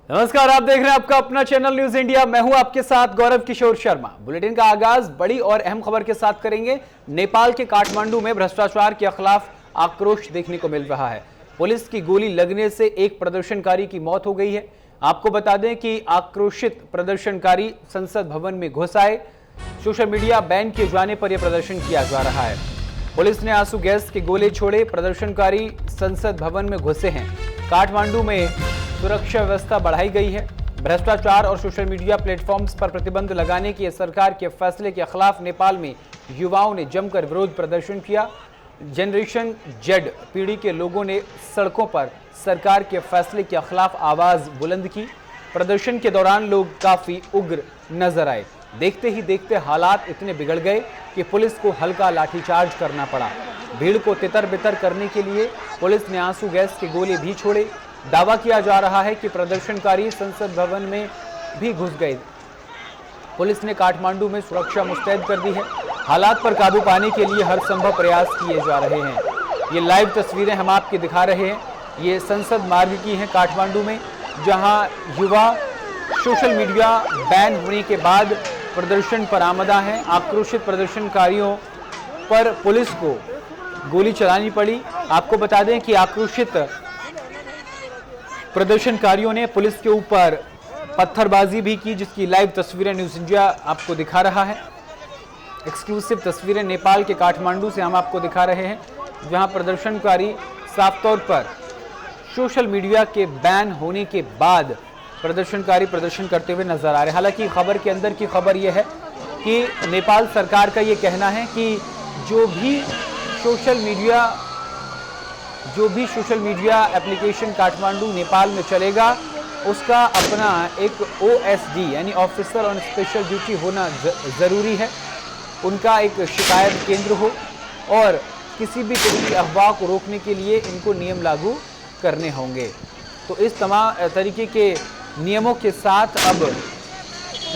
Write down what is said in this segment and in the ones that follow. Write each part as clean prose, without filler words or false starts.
नमस्कार, आप देख रहे हैं आपका अपना चैनल न्यूज इंडिया। मैं हूं आपके साथ गौरव किशोर शर्मा। बुलेटिन का आगाज बड़ी और अहम खबर के साथ करेंगे। नेपाल के काठमांडू में भ्रष्टाचार के खिलाफ आक्रोश देखने को मिल रहा है। पुलिस की गोली लगने से एक प्रदर्शनकारी की मौत हो गई है। आपको बता दें कि आक्रोशित प्रदर्शनकारी संसद भवन में घुस आए। सोशल मीडिया बैन किए जाने पर यह प्रदर्शन किया जा रहा है। पुलिस ने आंसू गैस के गोले छोड़े। प्रदर्शनकारी संसद भवन में घुसे हैं। काठमांडू में सुरक्षा व्यवस्था बढ़ाई गई है। भ्रष्टाचार और सोशल मीडिया प्लेटफॉर्म्स पर प्रतिबंध लगाने के सरकार के फैसले के खिलाफ नेपाल में युवाओं ने जमकर विरोध प्रदर्शन किया। जनरेशन जेड पीढ़ी के लोगों ने सड़कों पर सरकार के फैसले के खिलाफ आवाज बुलंद की। प्रदर्शन के दौरान लोग काफी उग्र नजर आए। देखते ही देखते हालात इतने बिगड़ गए कि पुलिस को हल्का लाठीचार्ज करना पड़ा। भीड़ को तितर बितर करने के लिए पुलिस ने आंसू गैस के गोले भी छोड़े। दावा किया जा रहा है कि प्रदर्शनकारी संसद भवन में भी घुस गए। पुलिस ने काठमांडू में सुरक्षा मुस्तैद कर दी है। हालात पर काबू पाने के लिए हर संभव प्रयास किए जा रहे हैं। ये लाइव तस्वीरें हम आपके दिखा रहे हैं। ये संसद मार्ग की हैं काठमांडू में, जहां युवा सोशल मीडिया बैन होने के बाद प्रदर्शन पर आमदा हैं। आक्रोशित प्रदर्शनकारियों पर पुलिस को गोली चलानी पड़ी। आपको बता दें कि आक्रोशित प्रदर्शनकारियों ने पुलिस के ऊपर पत्थरबाजी भी की, जिसकी लाइव तस्वीरें न्यूज इंडिया आपको दिखा रहा है। एक्सक्लूसिव तस्वीरें नेपाल के काठमांडू से हम आपको दिखा रहे हैं, जहां प्रदर्शनकारी साफ तौर पर सोशल मीडिया के बैन होने के बाद प्रदर्शनकारी प्रदर्शन करते हुए नजर आ रहे हैं। हालांकि खबर के अंदर की खबर यह है कि नेपाल सरकार का यह कहना है कि जो भी social media application Kathmandu Nepal में चलेगा, उसका अपना एक OSD यानी ऑफिसर ऑन स्पेशल ड्यूटी होना ज़रूरी है। उनका एक शिकायत केंद्र हो और किसी भी तरह की अफवाह को रोकने के लिए इनको नियम लागू करने होंगे। तो इस तमाम तरीके के नियमों के साथ अब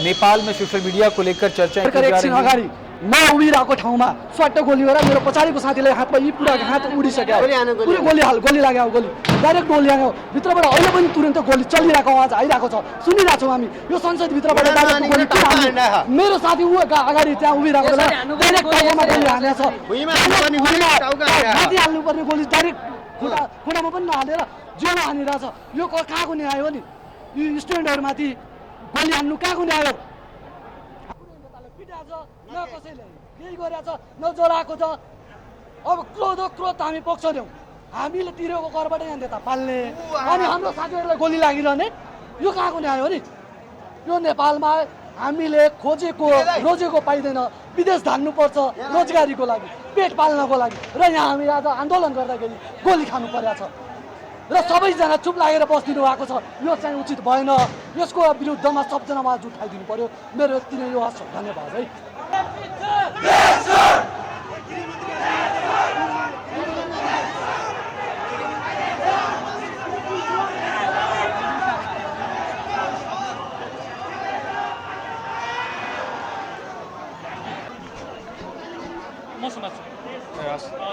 नेपाल में सोशल मीडिया को लेकर चर्चा की जा रही है। म उभिरहेको ठाउँमा स्वाट गोली हो र मेरो पछाडिको साथीले हातमा यी पुरा हात उडिसक्यो। पुरै गोली लाग्यो, गोली डाइरेक्ट गोली लाग्यो। भित्रबाट अहिले पनि तुरन्त गोली चलिरहेको आवाज आइरहेको छ, सुनिरहेको छौँ हामी। यो संसदभित्रबाट डाइरेक्ट गोली किन मेरो साथी ऊ अगाडि त्यहाँ उभिरहेको बेला डाइरेक्ट टाउकोमा गोली हानेको छ। माथि हाल्नुपर्ने गोली डाइरेक्ट खुट्टामा पनि नहालेर जिउमा हानिरहेछ। यो कहाँको न्याय हो नि? यो स्ट्यान्डहरूमाथि गोली हान्नु कहाँको न्याय हो? न कसैले केही गरेछ, न जलाएको छ। अब क्रोध हामी पोख्छौँ। हामीले तिरेको करबाट यहाँ देता पाल्ने अनि हाम्रो साथीहरूलाई गोली लागिरहने, यो कहाँको न्याय हो नि? यो नेपालमा हामीले रोजेको पाइँदैन। विदेश धान्नुपर्छ रोजगारीको लागि, पेट पाल्नको लागि, र यहाँ हामी आज आन्दोलन गर्दाखेरि गोली खानु परेको छ र सबैजना चुप लागेर बस्दिनु भएको छ। यो चाहिँ उचित भएन। यसको विरुद्धमा सबजना आवाज उठाइदिनु पर्यो। मेरो यति नै यो हस्, धन्यवाद है।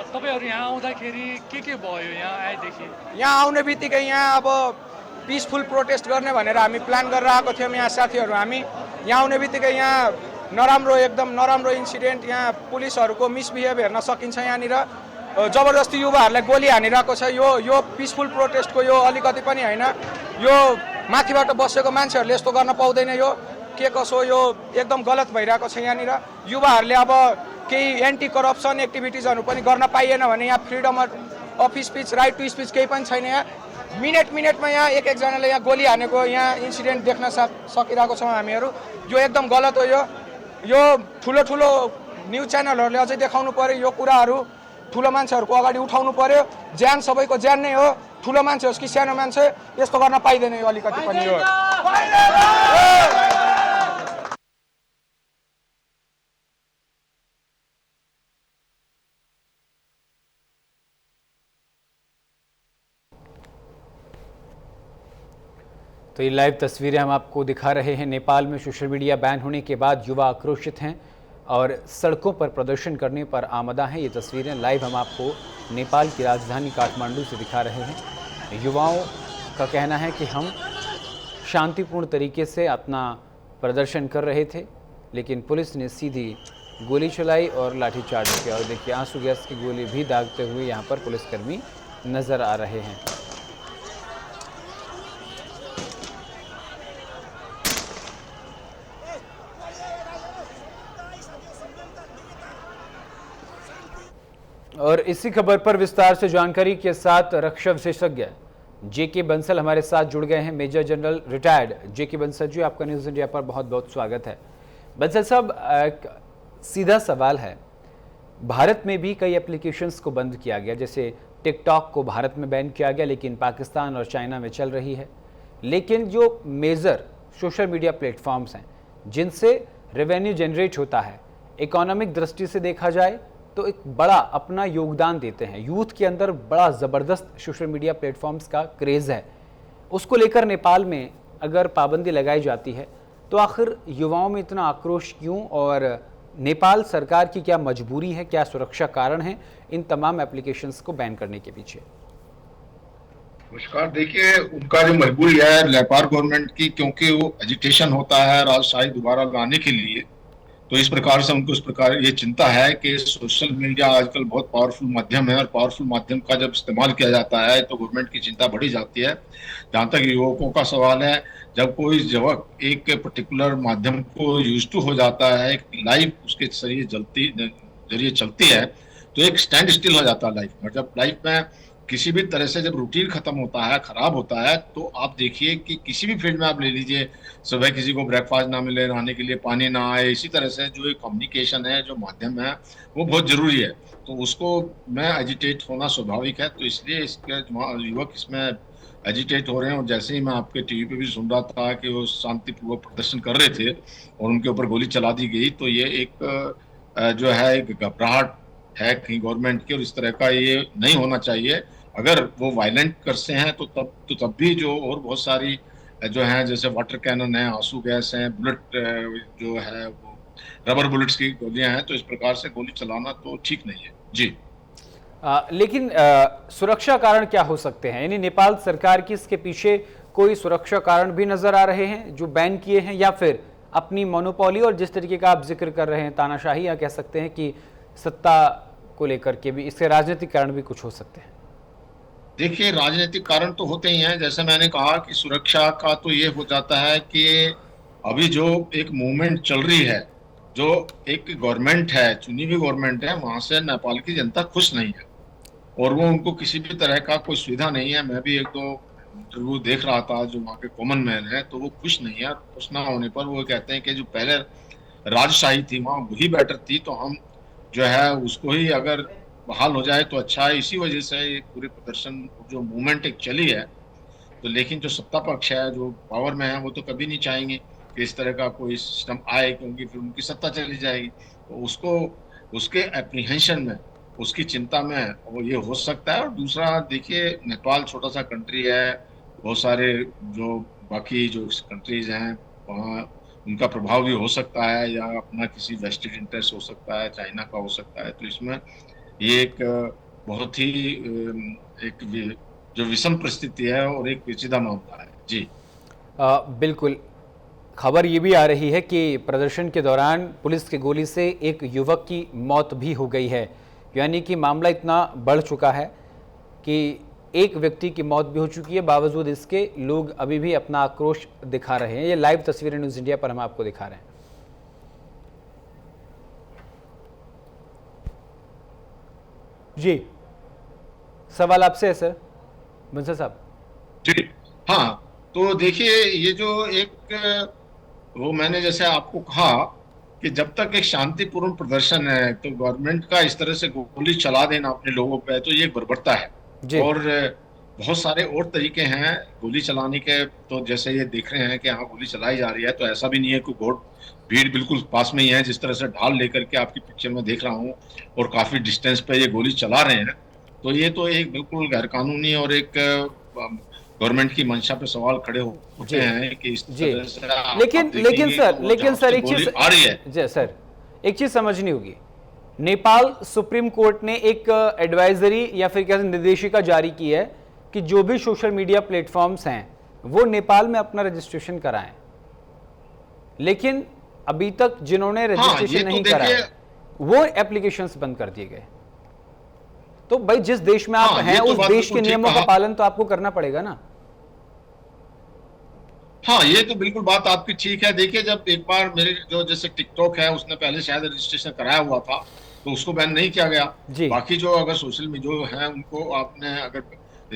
तपाईहरु यहाँ आउँदाखेरि के भयो? यहाँ आएदेखि यहाँ आउने बित्तिकै यहाँ अब पिसफुल प्रोटेस्ट गर्ने भनेर हामी प्लान गरेर आएको थियौँ। यहाँ साथीहरू हामी यहाँ आउने बित्तिकै यहाँ एकदम नराम्रो इन्सिडेन्ट, यहाँ पुलिसहरूको मिसबिहेभ हेर्न सकिन्छ। यहाँनिर जबरजस्ती युवाहरूलाई गोली हानिरहेको छ। यो पिसफुल प्रोटेस्टको यो अलिकति पनि होइन। यो माथिबाट बसेको मान्छेहरूले यस्तो गर्न पाउँदैन। यो के कसो यो एकदम गलत भइरहेको छ। यहाँनिर युवाहरूले अब केही एन्टी करप्सन एक्टिभिटिजहरू पनि गर्न पाइएन भने यहाँ freedom of speech, right to speech केही पनि छैन। यहाँ मिनेटमा यहाँ एकजनाले यहाँ गोली हानेको यहाँ इन्सिडेन्ट देख्न सकिरहेको छौँ हामीहरू। यो एकदम गलत हो। यो ठुलो न्युज च्यानलहरूले अझै देखाउनु पर्यो। यो कुराहरू ठुलो मान्छेहरूको अगाडि उठाउनु पर्यो। ज्यान सबैको ज्यान नै हो। ठुलो मान्छे होस् कि सानो मान्छे, यस्तो गर्न पाइँदैन यो अलिकति पनि। यो तो ये लाइव तस्वीरें हम आपको दिखा रहे हैं। नेपाल में सोशल मीडिया बैन होने के बाद युवा आक्रोशित हैं और सड़कों पर प्रदर्शन करने पर आमदा हैं। ये तस्वीरें लाइव हम आपको नेपाल की राजधानी काठमांडू से दिखा रहे हैं। युवाओं का कहना है कि हम शांतिपूर्ण तरीके से अपना प्रदर्शन कर रहे थे, लेकिन पुलिस ने सीधी गोली चलाई और लाठीचार्ज किया। और देखिए आंसू गैस की गोली भी दागते हुए यहाँ पर पुलिसकर्मी नजर आ रहे हैं। और इसी खबर पर विस्तार से जानकारी के साथ रक्षा विशेषज्ञ जेके बंसल हमारे साथ जुड़ गए हैं। मेजर जनरल रिटायर्ड जेके बंसल जी, आपका न्यूज़ इंडिया पर बहुत बहुत स्वागत है। बंसल साहब, एक सीधा सवाल है, भारत में भी कई एप्लीकेशंस को बंद किया गया, जैसे टिकटॉक को भारत में बैन किया गया, लेकिन पाकिस्तान और चाइना में चल रही है। लेकिन जो मेजर सोशल मीडिया प्लेटफॉर्म्स हैं जिनसे रेवेन्यू जनरेट होता है, इकोनॉमिक दृष्टि से देखा जाए तो एक बड़ा अपना योगदान देते हैं। यूथ के अंदर बड़ा ज़बरदस्त सोशल मीडिया प्लेटफॉर्म्स का क्रेज़ है। उसको लेकर नेपाल में अगर पाबंदी लगाई जाती है तो आखिर युवाओं में इतना आक्रोश क्यों, और नेपाल सरकार की क्या मजबूरी है, क्या सुरक्षा कारण है इन तमाम एप्लीकेशंस को बैन करने के पीछे? नमस्कार। देखिए, उनका जो मजबूरी है नेपाल गवर्नमेंट की, क्योंकि वो एजिटेशन होता है राजशाही दोबारा लाने के लिए, तो इस प्रकार से उनको इस प्रकार ये चिंता है कि सोशल मीडिया आजकल बहुत पावरफुल माध्यम है और पावरफुल माध्यम का जब इस्तेमाल किया जाता है तो गवर्नमेंट की चिंता बढ़ी जाती है। जहाँ तक युवकों का सवाल है, जब कोई युवक एक पर्टिकुलर माध्यम को यूज टू हो जाता है, एक लाइफ उसके जरिए चलती है, तो एक स्टैंड स्टिल हो जाता है लाइफ में। जब लाइफ में किसी भी तरह से जब रूटीन खत्म होता है, खराब होता है, तो आप देखिए कि किसी भी फील्ड में आप ले लीजिए, सुबह किसी को ब्रेकफास्ट ना मिले, नहाने के लिए पानी ना आए, इसी तरह से जो एक कम्युनिकेशन है, जो माध्यम है, वो बहुत जरूरी है। तो उसको में एजिटेट होना स्वाभाविक है, तो इसलिए इसके युवक इसमें एजिटेट हो रहे हैं। और जैसे ही मैं आपके टीवी पे भी सुन रहा था कि वो शांतिपूर्वक प्रदर्शन कर रहे थे और उनके ऊपर गोली चला दी गई, तो ये एक जो है एक घबराहट है कहीं गवर्नमेंट की, और इस तरह का ये नहीं होना चाहिए। अगर वो वायलेंट करते हैं तो तब भी जो और बहुत सारी जो हैं, जैसे वाटर कैनन है, आंसू गैस है, बुलेट जो है वो रबर बुलेट्स की गोलियां हैं, तो इस प्रकार से गोली चलाना तो ठीक नहीं है जी। लेकिन सुरक्षा कारण क्या हो सकते हैं? यानी नेपाल सरकार की इसके पीछे कोई सुरक्षा कारण भी नजर आ रहे हैं जो बैन किए हैं, या फिर अपनी मोनोपोली और जिस तरीके का आप जिक्र कर रहे हैं तानाशाही, या कह सकते हैं कि सत्ता को लेकर के भी इसके राजनीतिक कारण भी कुछ हो सकते हैं? देखिए, राजनीतिक कारण तो होते ही हैं। जैसे मैंने कहा कि सुरक्षा का तो ये हो जाता है कि अभी जो एक मूवमेंट चल रही है, जो एक गवर्नमेंट है, चुनी हुई गवर्नमेंट है, वहां से नेपाल की जनता खुश नहीं है और वो उनको किसी भी तरह का कोई सुविधा नहीं है। मैं भी एक दो इंटरव्यू देख रहा था जो वहाँ के कॉमन मैन है, तो वो खुश नहीं है। खुश ना होने पर वो कहते हैं कि जो पहले राजशाही थी वहाँ वही बेटर थी, तो हम जो है उसको ही अगर बहाल हो जाए तो अच्छा है। इसी वजह से ये पूरे प्रदर्शन जो मूवमेंट एक चली है, तो लेकिन जो सत्ता पक्ष है, जो पावर में है, वो तो कभी नहीं चाहेंगे कि इस तरह का कोई सिस्टम आए, क्योंकि फिर उनकी सत्ता चली जाएगी। तो उसको उसके एप्रीहेंशन में, उसकी चिंता में वो ये हो सकता है। और दूसरा देखिए, नेपाल छोटा सा कंट्री है, बहुत सारे जो बाकी जो कंट्रीज हैं वहाँ उनका प्रभाव भी हो सकता है, या अपना किसी वेस्टेड इंटरेस्ट हो सकता है, चाइना का हो सकता है। तो इसमें ये एक बहुत ही एक जो विषम परिस्थिति है और एक पेचीदा मामला है जी। बिल्कुल। खबर ये भी आ रही है कि प्रदर्शन के दौरान पुलिस की गोली से एक युवक की मौत भी हो गई है, यानी कि मामला इतना बढ़ चुका है कि एक व्यक्ति की मौत भी हो चुकी है। बावजूद इसके लोग अभी भी अपना आक्रोश दिखा रहे हैं। ये लाइव तस्वीरें न्यूज़ इंडिया पर हम आपको दिखा रहे हैं। जी, सवाल आपसे है सर बंसल साहब। जी हाँ, तो देखिए, ये जो एक वो मैंने जैसे आपको कहा कि जब तक एक शांतिपूर्ण प्रदर्शन है, तो गवर्नमेंट का इस तरह से गोली चला देना अपने लोगों पे, तो ये बर्बरता है। और बहुत सारे और तरीके हैं गोली चलाने के। तो जैसे ये देख रहे हैं कि हाँ गोली चलाई जा रही है, तो ऐसा भी नहीं है कि भीड़ बिल्कुल पास में ही है। जिस तरह से ढाल लेकर के आपकी पिक्चर में देख रहा हूँ और काफी डिस्टेंस पे ये गोली चला रहे हैं, तो ये तो एक बिल्कुल गैर कानूनी और एक गवर्नमेंट की मंशा पे सवाल खड़े होते हैं कि इस तरह से। लेकिन सर एक चीज आ रही है जी सर, एक चीज समझनी होगी। नेपाल सुप्रीम कोर्ट ने एक एडवाइजरी या फिर क्या निर्देशिका जारी की है कि जो भी सोशल मीडिया प्लेटफॉर्म्स हैं वो नेपाल में अपना रजिस्ट्रेशन कराएं। लेकिन अभी तक जिन्होंने रजिस्ट्रेशन नहीं कराया वो एप्लीकेशंस बंद कर दिए गए। तो भाई जिस देश में आप हैं उस देश के नियमों का पालन तो आपको करना पड़ेगा ना। हाँ, ये तो बिल्कुल बात आपकी ठीक है। देखिए, जब एक बार मेरे जो जैसे टिकटॉक है उसने पहले शायद रजिस्ट्रेशन कराया हुआ था तो उसको बैन नहीं किया गया। बाकी जो अगर सोशल मीडिया जो है उनको आपने अगर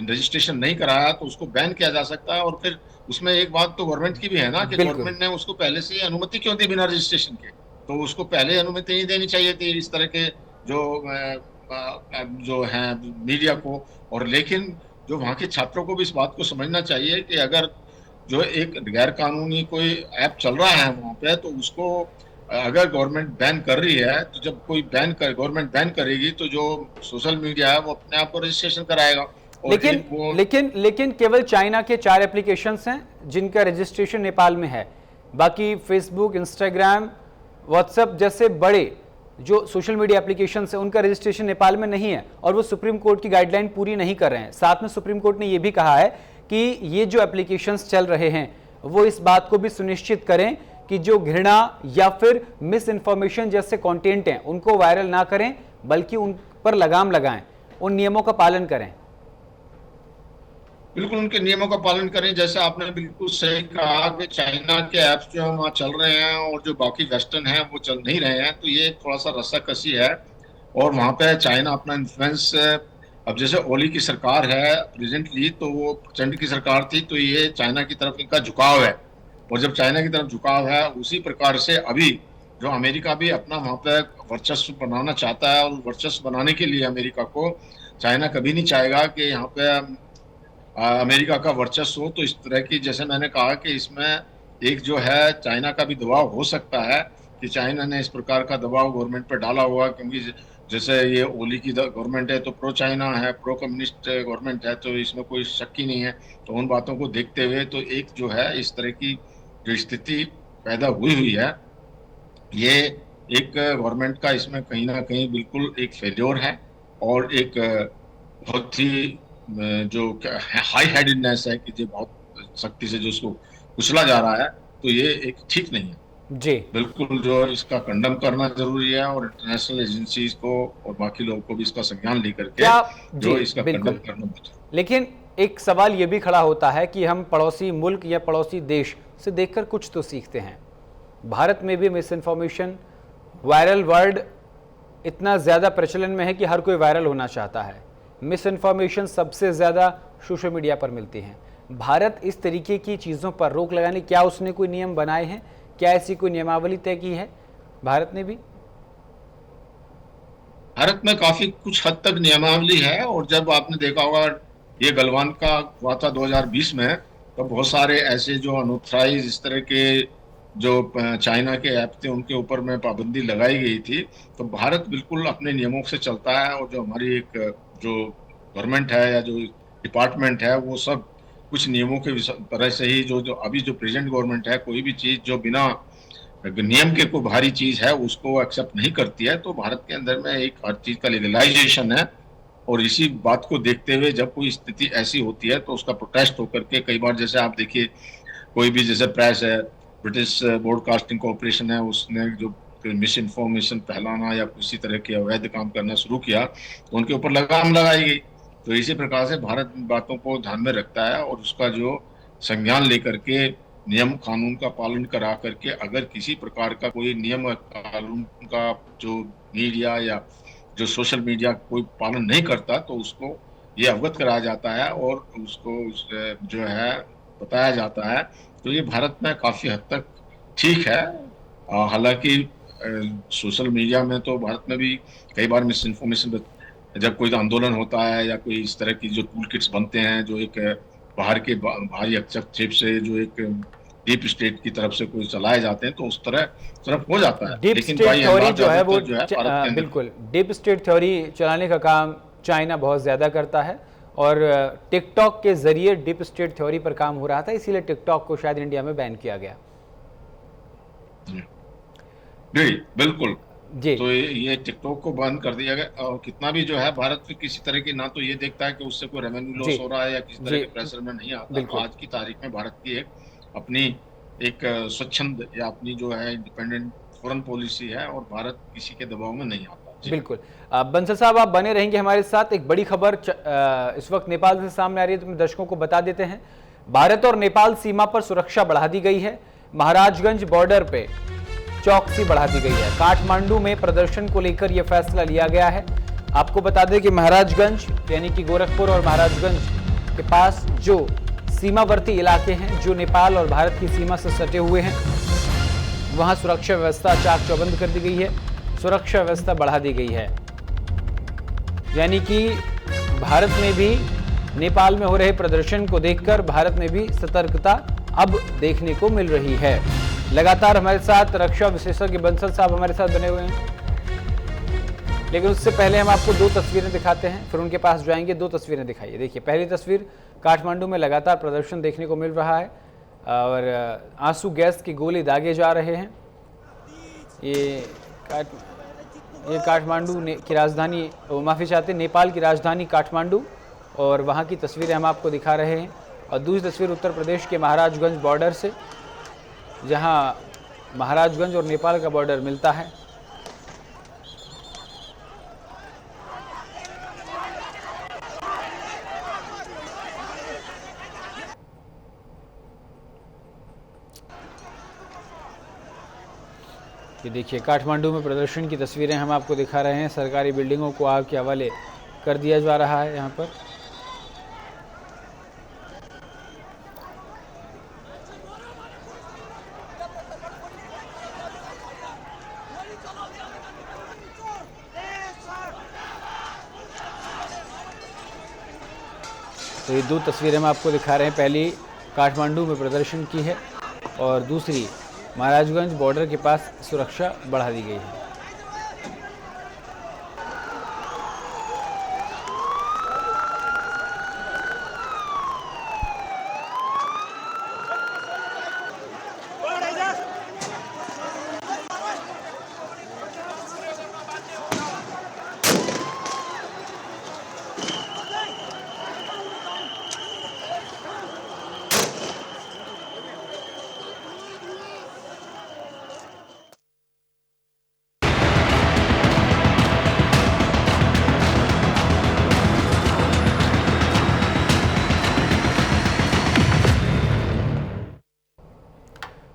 रजिस्ट्रेशन नहीं कराया तो उसको बैन किया जा सकता है। और फिर उसमें एक बात तो गवर्नमेंट की भी है ना कि गवर्नमेंट ने उसको पहले से अनुमति क्यों दी बिना रजिस्ट्रेशन के। तो उसको पहले अनुमति नहीं देनी चाहिए थी इस तरह के जो है मीडिया को। और लेकिन जो वहाँ के छात्रों को भी इस बात को समझना चाहिए कि अगर जो एक गैर कानूनी कोई ऐप चल रहा है वहाँ पे तो उसको अगर गवर्नमेंट बैन कर रही है तो जब कोई गवर्नमेंट बैन करेगी तो जो सोशल मीडिया है वो अपने आप को रजिस्ट्रेशन कराएगा। लेकिन केवल चाइना के 4 एप्लीकेशंस हैं जिनका रजिस्ट्रेशन नेपाल में है। बाकी फेसबुक, इंस्टाग्राम, व्हाट्सएप जैसे बड़े जो सोशल मीडिया एप्लीकेशंस हैं उनका रजिस्ट्रेशन नेपाल में नहीं है और वो सुप्रीम कोर्ट की गाइडलाइन पूरी नहीं कर रहे हैं। साथ में सुप्रीम कोर्ट ने यह भी कहा है कि ये जो एप्लीकेशंस चल रहे हैं वो इस बात को भी सुनिश्चित करें कि जो घृणा या फिर मिस इन्फॉर्मेशन जैसे कंटेंट हैं उनको वायरल ना करें बल्कि उन पर लगाम लगाएं, उन नियमों का पालन करें। बिल्कुल उनके नियमों का पालन करें। जैसे आपने बिल्कुल सही कहा कि चाइना के ऐप्स जो है वहाँ चल रहे हैं और जो बाकी वेस्टर्न हैं वो चल नहीं रहे हैं, तो ये थोड़ा सा रस्साकसी है। और वहाँ पे चाइना अपना इन्फ्लुएंस, अब जैसे ओली की सरकार है प्रेजेंटली तो वो प्रचंड की सरकार थी तो ये चाइना की तरफ इनका झुकाव है। और जब चाइना की तरफ झुकाव है उसी प्रकार से अभी जो अमेरिका भी अपना वहाँ पे वर्चस्व बनाना चाहता है और वर्चस्व बनाने के लिए अमेरिका को चाइना कभी नहीं चाहेगा कि यहाँ पे अमेरिका का वर्चस्व हो। तो इस तरह की जैसे मैंने कहा कि इसमें एक जो है चाइना का भी दबाव हो सकता है कि चाइना ने इस प्रकार का दबाव गवर्नमेंट पर डाला हुआ, क्योंकि जैसे ये ओली की गवर्नमेंट है तो प्रो चाइना है, प्रो कम्युनिस्ट गवर्नमेंट है, तो इसमें कोई शक ही नहीं है। तो उन बातों को देखते हुए तो एक जो है इस तरह की जो स्थिति पैदा हुई है ये एक गवर्नमेंट का इसमें कहीं ना कहीं बिल्कुल एक फेल्योर है और एक बहुत ही जो हाई हेडेडनेस है कि जो बहुत सख्ती से जो उसको कुचला जा रहा है, तो ये एक ठीक नहीं है जी। बिल्कुल जो इसका कंडम करना जरूरी है और इंटरनेशनल एजेंसीज को और बाकी लोगों को भी इसका संज्ञान लेकर के जो इसका कंडम करना। लेकिन एक सवाल ये भी खड़ा होता है कि हम पड़ोसी मुल्क या पड़ोसी देश से देखकर कुछ तो सीखते हैं। भारत में भी मिस इन्फॉर्मेशन, वायरल वर्ड इतना ज़्यादा प्रचलन में है कि हर कोई वायरल होना चाहता है। मिस इन्फॉर्मेशन सबसे ज़्यादा सोशल मीडिया पर मिलती है। भारत इस तरीके की चीज़ों पर रोक लगाने, क्या उसने कोई नियम बनाए हैं? क्या ऐसी कोई नियमावली तय की है भारत ने भी? भारत में काफी कुछ हद तक नियमावली है। और जब आपने देखा होगा ये गलवान का हुआ था 2020 में, तो बहुत सारे ऐसे जो अनऑथराइज इस तरह के जो चाइना के ऐप थे उनके ऊपर में पाबंदी लगाई गई थी। तो भारत बिल्कुल अपने नियमों से चलता है और जो हमारी एक जो गवर्नमेंट है या जो डिपार्टमेंट है वो सब कुछ नियमों के तरह से ही जो अभी जो प्रेजेंट गवर्नमेंट है कोई भी चीज जो बिना नियम के कोई बाहरी चीज है उसको एक्सेप्ट नहीं करती है। तो भारत के अंदर में एक हर चीज का लीगलाइजेशन है और इसी बात को देखते हुए जब कोई स्थिति ऐसी होती है तो उसका प्रोटेस्ट होकर के कई बार जैसे आप देखिए कोई भी जैसे प्रेस है, ब्रिटिश ब्रॉडकास्टिंग कॉर्पोरेशन है, उसने जो मिस इन्फॉर्मेशन फैलाना या किसी तरह के अवैध काम करना शुरू किया तो उनके ऊपर लगाम लगाई गई। तो इसी प्रकार से भारत बातों को ध्यान में रखता है और उसका जो संज्ञान लेकर के नियम कानून का पालन करा करके अगर किसी प्रकार का कोई नियम कानून का जो मीडिया या जो सोशल मीडिया कोई पालन नहीं करता तो उसको ये अवगत कराया जाता है और उसको जो है बताया जाता है। तो ये भारत में काफी हद तक ठीक है। हालांकि सोशल मीडिया में तो भारत में भी कई बार मिस इन्फॉर्मेशन, जब कोई आंदोलन होता है या कोई इस तरह की जो टूल किट्स बनते हैं जो एक बाहरी हस्तक्षेप से जो एक डीप स्टेट की तरफ से कोई चलाए जाते हैं तो उस तरफ हो जाता है। डीप स्टेट थ्योरी जो है वो बिल्कुल डीप स्टेट थ्योरी चलाने का काम चाइना बहुत ज्यादा करता है और टिकटॉक के जरिए डीप स्टेट थ्योरी पर काम हो रहा था, इसीलिए टिकटॉक को शायद इंडिया में बैन किया गया। जी बिल्कुल। जी तो ये टिकटॉक को बंद कर दिया गया। और कितना भी जो है भारत में किसी तरह की ना तो ये देखता है कि उससे कोई रेवेन्यू जी लॉस हो रहा है या किसी तरह जी के प्रेशर में नहीं आता। तो बिल्कुल आज की तारीख में भारत की एक अपनी एक स्वच्छंद या अपनी जो है इंडिपेंडेंट फॉरेन पॉलिसी है और भारत किसी के दबाव में नहीं आता। जी। बिल्कुल। बंसल साहब आप बने रहेंगे हमारे साथ। एक बड़ी खबर इस वक्त नेपाल से सामने आ रही है, तो दर्शकों को बता देते हैं। भारत और नेपाल सीमा पर सुरक्षा बढ़ा दी गई है। महाराजगंज बॉर्डर पे चौकसी बढ़ा दी गई है। काठमांडू में प्रदर्शन को लेकर यह फैसला लिया गया है। आपको बता दें कि महाराजगंज यानी कि गोरखपुर और महाराजगंज के पास जो सीमावर्ती इलाके हैं, जो नेपाल और भारत की सीमा से सटे हुए हैं, वहां सुरक्षा व्यवस्था चाक चौबंद कर दी गई है। सुरक्षा व्यवस्था बढ़ा दी गई है, यानी कि भारत में भी नेपाल में हो रहे प्रदर्शन को देखकर भारत में भी सतर्कता अब देखने को मिल रही है। लगातार हमारे साथ रक्षा विशेषज्ञ बंसल साहब हमारे साथ बने हुए हैं, लेकिन उससे पहले हम आपको दो तस्वीरें दिखाते हैं, फिर उनके पास जाएंगे। दो तस्वीरें दिखाइए। देखिए, पहली तस्वीर, काठमांडू में लगातार प्रदर्शन देखने को मिल रहा है और आंसू गैस के गोले दागे जा रहे हैं। ये काठमांडू की राजधानी, माफ़ी चाहते, नेपाल की राजधानी काठमांडू, और वहाँ की तस्वीरें हम आपको दिखा रहे हैं। और दूसरी तस्वीर उत्तर प्रदेश के महाराजगंज बॉर्डर से, जहाँ महाराजगंज और नेपाल का बॉर्डर मिलता है। ये देखिए, काठमांडू में प्रदर्शन की तस्वीरें हम आपको दिखा रहे हैं। सरकारी बिल्डिंगों को आग के हवाले कर दिया जा रहा है यहाँ पर। तो ये दो तस्वीरें हम आपको दिखा रहे हैं। पहली काठमांडू में प्रदर्शन की है और दूसरी महाराजगंज बॉर्डर के पास सुरक्षा बढ़ा दी गई है।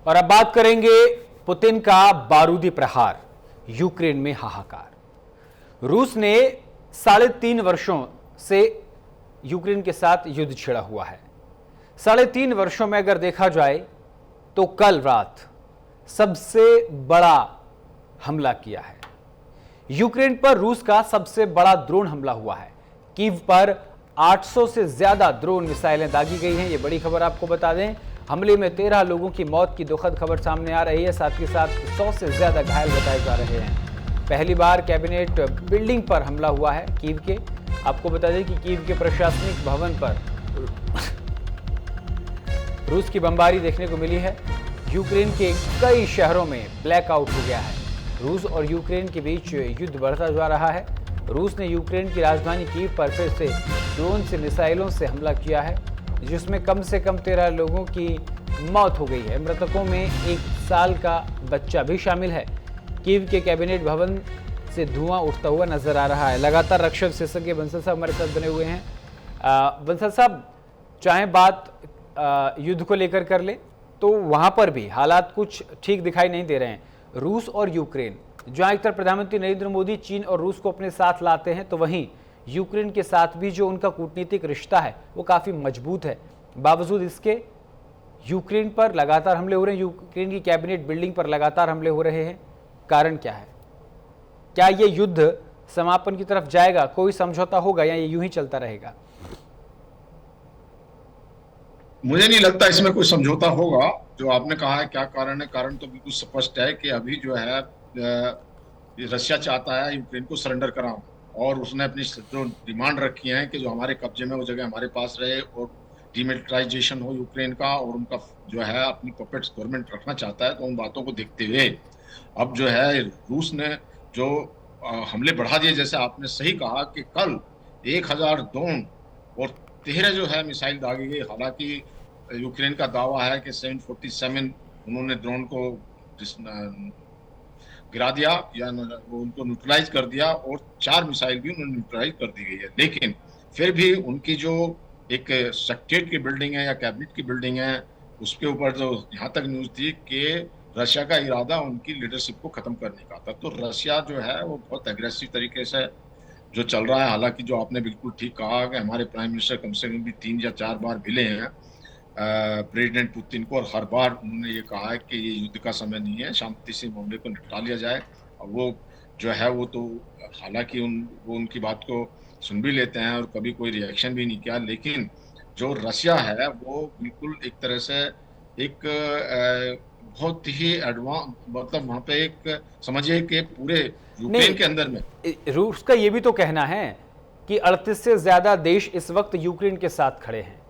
और अब बात करेंगे पुतिन का बारूदी प्रहार, यूक्रेन में हाहाकार। रूस ने 3.5 वर्षों से यूक्रेन के साथ युद्ध छिड़ा हुआ है। 3.5 वर्षों में अगर देखा जाए तो कल रात सबसे बड़ा हमला किया है। यूक्रेन पर रूस का सबसे बड़ा ड्रोन हमला हुआ है। कीव पर 800 से ज्यादा ड्रोन मिसाइलें दागी गई हैं। ये बड़ी खबर आपको बता दें। हमले में 13 लोगों की मौत की दुखद खबर सामने आ रही है। साथ ही साथ 100 से ज्यादा घायल बताए जा रहे हैं। पहली बार कैबिनेट बिल्डिंग पर हमला हुआ है कीव के। आपको बता दें कि कीव के प्रशासनिक भवन पर रूस की बमबारी देखने को मिली है। यूक्रेन के कई शहरों में ब्लैकआउट हो गया है। रूस और यूक्रेन के बीच युद्ध बढ़ता जा रहा है। रूस ने यूक्रेन की राजधानी कीव पर फिर से ड्रोन से मिसाइलों से हमला किया है, जिसमें कम से कम 13 लोगों की मौत हो गई है। मृतकों में 1 साल का बच्चा भी शामिल है। कीव के कैबिनेट भवन से धुआं उठता हुआ नजर आ रहा है। लगातार रक्षा विशेषज्ञ बंसल साहब हमारे साथ बने हुए हैं। बंसल साहब, चाहे बात युद्ध को लेकर कर ले तो वहां पर भी हालात कुछ ठीक दिखाई नहीं दे रहे हैं। रूस और यूक्रेन, जहां एक तरफ प्रधानमंत्री नरेंद्र मोदी चीन और रूस को अपने साथ लाते हैं, तो वहीं यूक्रेन के साथ भी जो उनका कूटनीतिक रिश्ता है वो काफ़ी मजबूत है। बावजूद इसके यूक्रेन पर लगातार हमले हो रहे हैं। यूक्रेन की कैबिनेट बिल्डिंग पर लगातार हमले हो रहे हैं। कारण क्या है? क्या ये युद्ध समापन की तरफ जाएगा? कोई समझौता होगा या ये यूं ही चलता रहेगा? मुझे नहीं लगता इसमें कोई समझौता होगा। जो आपने कहा है क्या कारण है, कारण तो बिल्कुल स्पष्ट है कि अभी जो है रशिया चाहता है यूक्रेन को सरेंडर कराना, और उसने अपनी जो डिमांड रखी है कि जो हमारे कब्जे में वो जगह हमारे पास रहे और डिमिलिटराइजेशन हो यूक्रेन का, और उनका जो है अपनी पपेट्स गवर्नमेंट रखना चाहता है। तो उन बातों को देखते हुए अब जो है रूस ने जो हमले बढ़ा दिए। जैसे आपने सही कहा कि कल 1000 ड्रोन और 13 जो है मिसाइल दागी गई। हालांकि यूक्रेन का दावा है कि 747 उन्होंने ड्रोन को गिरा दिया या वो उनको न्यूट्रलाइज कर दिया, और 4 मिसाइल भी उन्होंने न्यूट्रलाइज कर दी गई है। लेकिन फिर भी उनकी जो एक सेक्रेटरीट की बिल्डिंग है या कैबिनेट की बिल्डिंग है, उसके ऊपर जो यहाँ तक न्यूज थी कि रशिया का इरादा उनकी लीडरशिप को खत्म करने का था। तो रशिया जो है वो बहुत एग्रेसिव तरीके से जो चल रहा है। हालांकि जो आपने बिल्कुल ठीक कहा कि हमारे प्राइम मिनिस्टर कम से कम भी 3 या 4 बार मिले हैं प्रेसिडेंट पुतिन को, और हर बार उन्होंने ये कहा है कि ये युद्ध का समय नहीं है, शांति से मामले को निपटा लिया जाए। और वो जो है वो तो हालांकि वो उनकी बात को सुन भी लेते हैं और कभी कोई रिएक्शन भी नहीं किया। लेकिन जो रशिया है वो बिल्कुल एक तरह से एक बहुत ही एडवांस, मतलब वहां पे एक समझिए कि पूरे यूक्रेन के अंदर में रूस का ये भी तो कहना है कि 38 से ज्यादा देश इस वक्त यूक्रेन के साथ खड़े हैं।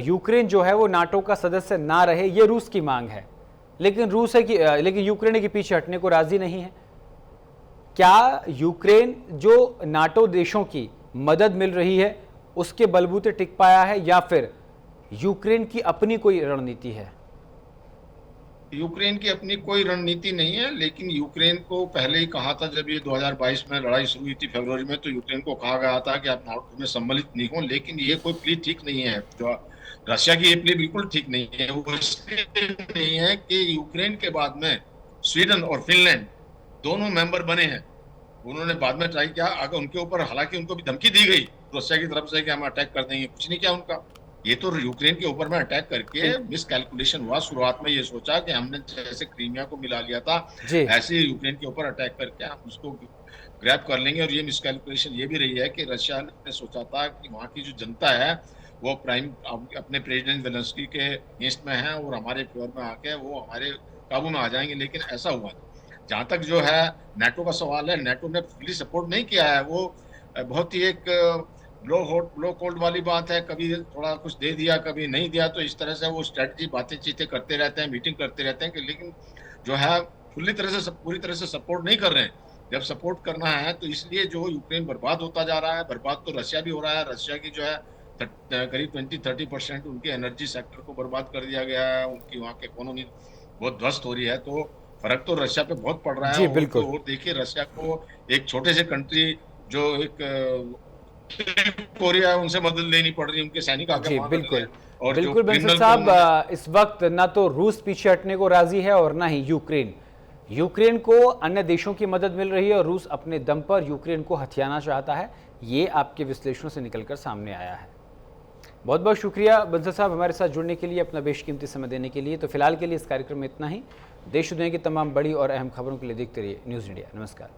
यूक्रेन जो है वो नाटो का सदस्य ना रहे, ये रूस की मांग है, लेकिन लेकिन यूक्रेन है कि पीछे हटने को राजी नहीं है। क्या यूक्रेन जो नाटो देशों की मदद मिल रही है उसके बलबूते टिक पाया है, या फिर यूक्रेन की अपनी कोई रणनीति है? यूक्रेन की अपनी कोई रणनीति नहीं है, लेकिन यूक्रेन को पहले ही कहा था, जब ये 2022 में लड़ाई शुरू हुई थी फरवरी में, तो यूक्रेन को कहा गया था कि आप नाटो में सम्मिलित नहीं हो। लेकिन ये कोई प्ली ठीक नहीं है, जो रशिया की ये प्ली बिल्कुल ठीक नहीं है। वो इसलिए नहीं है कि यूक्रेन के बाद में स्वीडन और फिनलैंड दोनों मेंबर बने हैं। उन्होंने बाद में ट्राई किया, अगर उनके ऊपर हालांकि उनको भी धमकी दी गई रशिया की तरफ से कि हम अटैक कर देंगे, कुछ नहीं किया उनका। ये तो यूक्रेन के ऊपर में अटैक करके मिस कैलकुलेशन हुआ। शुरुआत में ये सोचा कि हमने जैसे क्रीमिया को मिला लिया था, ऐसे ही यूक्रेन के ऊपर अटैक करके हम उसको ग्रैब कर लेंगे। और ये मिस कैलकुलेशन ये भी रही है कि रशिया ने सोचा था कि वहाँ की जो जनता है वो अपने प्रेसिडेंट जेलेंस्की के अगेंस्ट में है और हमारे फेवर में आके वो हमारे काबू में आ जाएंगे, लेकिन ऐसा हुआ। जहाँ तक जो है नेटो का सवाल है, नेटो ने फुली सपोर्ट नहीं किया है। वो बहुत ही एक लो कोल्ड वाली बात है, कभी थोड़ा कुछ दे दिया कभी नहीं दिया, तो इस तरह से वो स्ट्रेटजी बातें चीतें करते रहते हैं, मीटिंग करते रहते हैं कि लेकिन जो है पूरी तरह से सपोर्ट नहीं कर रहे हैं। जब सपोर्ट करना है तो इसलिए जो यूक्रेन बर्बाद होता जा रहा है, बर्बाद तो रशिया भी हो रहा है। रशिया की जो है करीब 20-30% उनके एनर्जी सेक्टर को बर्बाद कर दिया गया है, उनकी वहाँ की इकोनॉमी बहुत ध्वस्त हो रही है। तो फर्क तो रशिया पे बहुत पड़ रहा है। जी बिल्कुल। और देखिए रशिया को एक छोटे से कंट्री जो एक कोरिया है उनसे मदद लेनी पड़ रही है, उनके सैनिक आके जी वहां बिल्कुल और बिल्कुल। बंसल साहब, इस वक्त ना तो रूस पीछे हटने को राजी है और ना ही यूक्रेन को अन्य देशों की मदद मिल रही है, और रूस अपने दम पर यूक्रेन को हथियाना चाहता है। ये आपके विश्लेषणों से निकलकर सामने आया है। बहुत बहुत शुक्रिया बंसल साहब हमारे साथ जुड़ने के लिए, अपना बेशकीमती समय देने के लिए। तो फिलहाल के लिए इस कार्यक्रम में इतना ही। देश दुनिया की तमाम बड़ी और अहम खबरों के लिए देखते रहिए न्यूज़ इंडिया। नमस्कार।